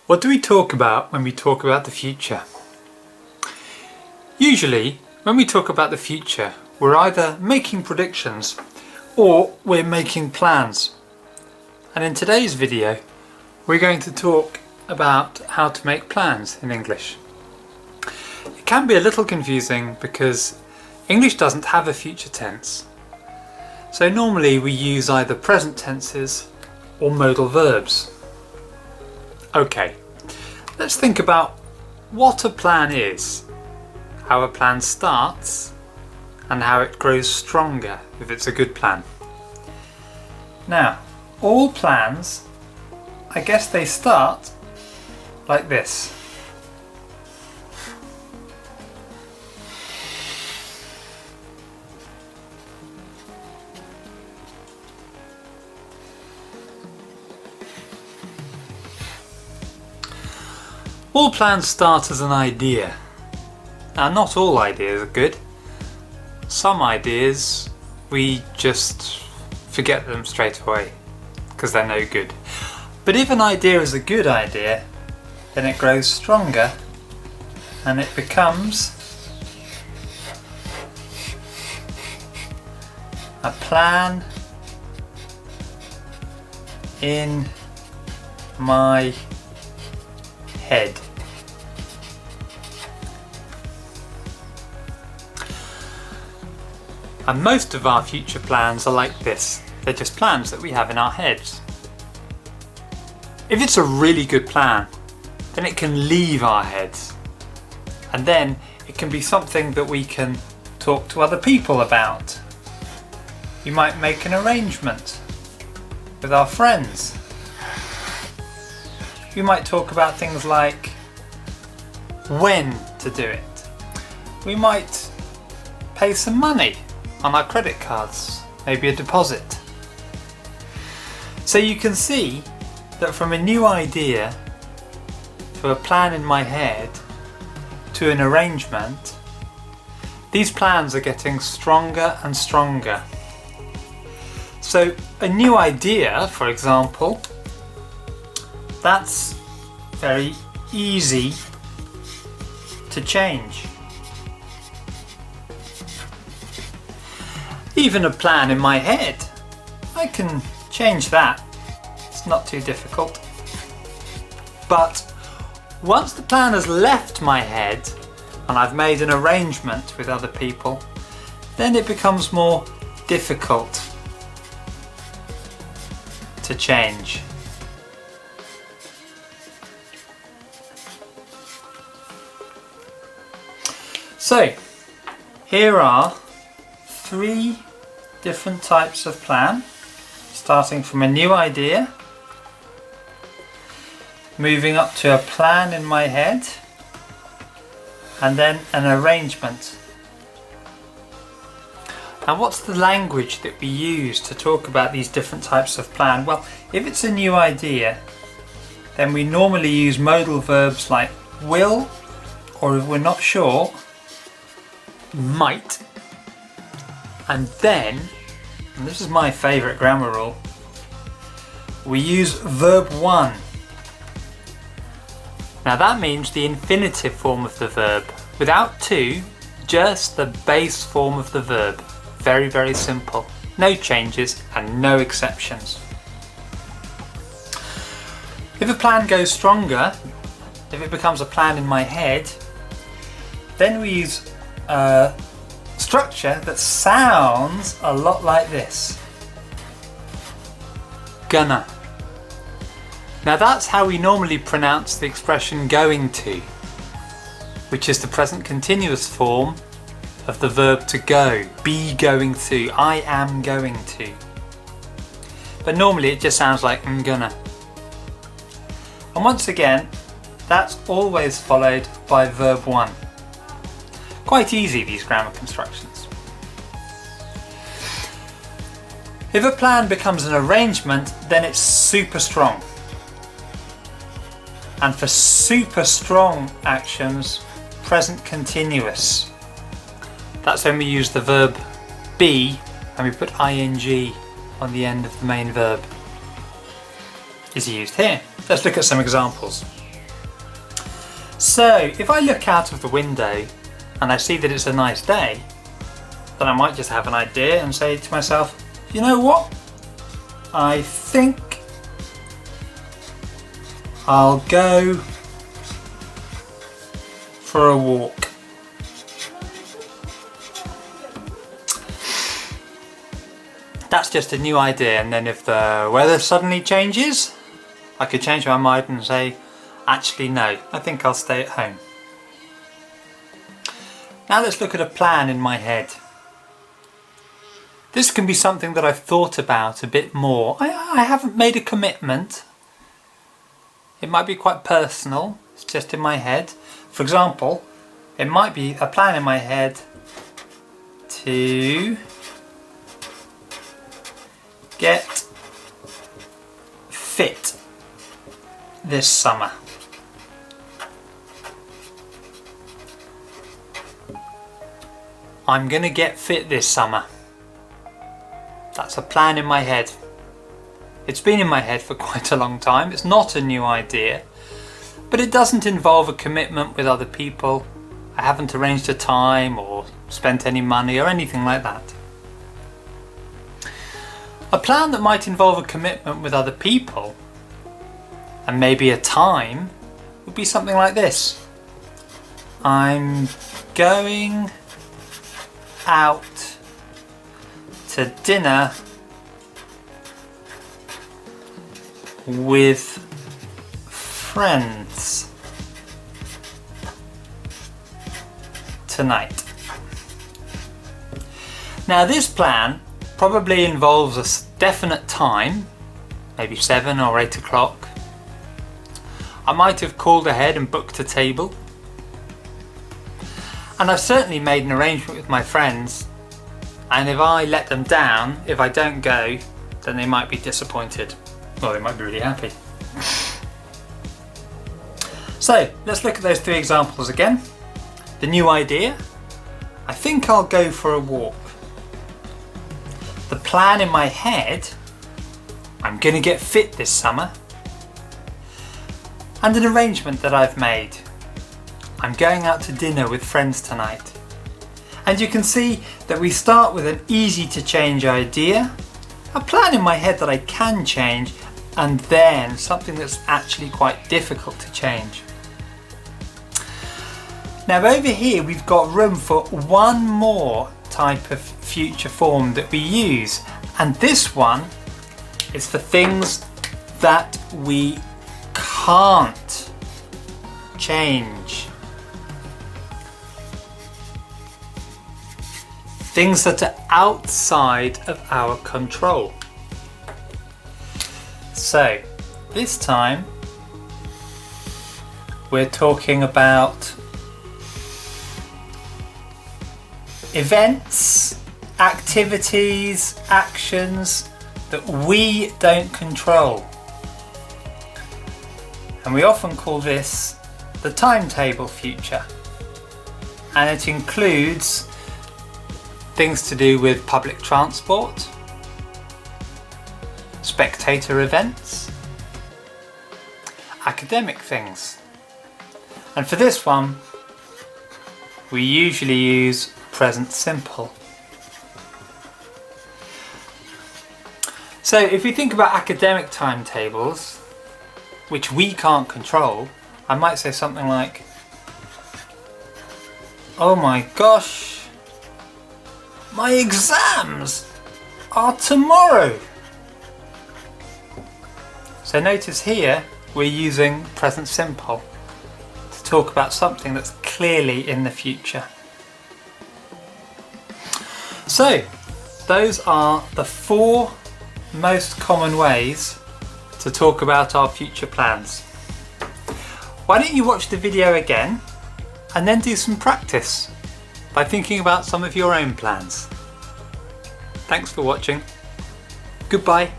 What do we talk about when we talk about the future? Usually, when we talk about the future, we're either making predictions or we're making plans. And in today's video, we're going to talk about how to make plans in English. It can be a little confusing because English doesn't have a future tense. So normally we use either present tenses or modal verbs. Okay, let's think about what a plan is, how a plan starts, and how it grows stronger if it's a good plan. Now, all plans, I guess they start like this. All plans start as an idea. Now, not all ideas are good. Some ideas we just forget them straight away because they're no good. But if an idea is a good idea, then it grows stronger and it becomes a plan in my head. And most of our future plans are like this. They're just plans that we have in our heads. If it's a really good plan, then it can leave our heads. And then it can be something that we can talk to other people about. We might make an arrangement with our friends. We might talk about things like when to do it. We might pay some money on our credit cards, maybe a deposit. So you can see that from a new idea to a plan in my head to an arrangement, these plans are getting stronger and stronger. So a new idea, for example, that's very easy to change. Even a plan in my head, I can change that. It's not too difficult. But once the plan has left my head and I've made an arrangement with other people, then it becomes more difficult to change. So, here are 3 different types of plan, starting from a new idea, moving up to a plan in my head, and then an arrangement. And what's the language that we use to talk about these different types of plan? Well, if it's a new idea, then we normally use modal verbs like will, or if we're not sure, might. And then, and this is my favourite grammar rule, we use verb 1. Now that means the infinitive form of the verb, without to, just the base form of the verb. Very, very simple. No changes and no exceptions. If a plan goes stronger, if it becomes a plan in my head, then we use structure that sounds a lot like this. Gonna. Now that's how we normally pronounce the expression going to, which is the present continuous form of the verb to go. Be going to. I am going to. But normally it just sounds like I'm gonna. And once again, that's always followed by verb 1. Quite easy, these grammar constructions. If a plan becomes an arrangement, then it's super strong. And for super strong actions, present continuous. That's when we use the verb be and we put ing on the end of the main verb. Is used here. Let's look at some examples. So if I look out of the window and I see that it's a nice day, then I might just have an idea and say to myself, you know what? I think I'll go for a walk. That's just a new idea, and then if the weather suddenly changes, I could change my mind and say, actually no, I think I'll stay at home. Now let's look at a plan in my head. This can be something that I've thought about a bit more. I haven't made a commitment. It might be quite personal, it's just in my head. For example, it might be a plan in my head to get fit this summer. I'm gonna get fit this summer. That's a plan in my head. It's been in my head for quite a long time. It's not a new idea, but it doesn't involve a commitment with other people. I haven't arranged a time or spent any money or anything like that. A plan that might involve a commitment with other people and maybe a time would be something like this. I'm going out to dinner with friends tonight. Now this plan probably involves a definite time, maybe 7 or 8 o'clock. I might have called ahead and booked a table. And I've certainly made an arrangement with my friends, and if I let them down, if I don't go, then they might be disappointed. Well, they might be really happy. So let's look at those 3 examples again. The new idea, I think I'll go for a walk. The plan in my head, I'm going to get fit this summer. And an arrangement that I've made, I'm going out to dinner with friends tonight. And you can see that we start with an easy to change idea, a plan in my head that I can change, and then something that's actually quite difficult to change. Now over here we've got room for one more type of future form that we use, and this one is for things that we can't change. Things that are outside of our control. So this time we're talking about events, activities, actions that we don't control. And we often call this the timetable future. And it includes things to do with public transport, spectator events, academic things. And for this one, we usually use present simple. So if we think about academic timetables, which we can't control, I might say something like, oh my gosh, my exams are tomorrow. So notice here we're using present simple to talk about something that's clearly in the future. So those are the 4 most common ways to talk about our future plans. Why don't you watch the video again and then do some practice by thinking about some of your own plans. Thanks for watching. Goodbye.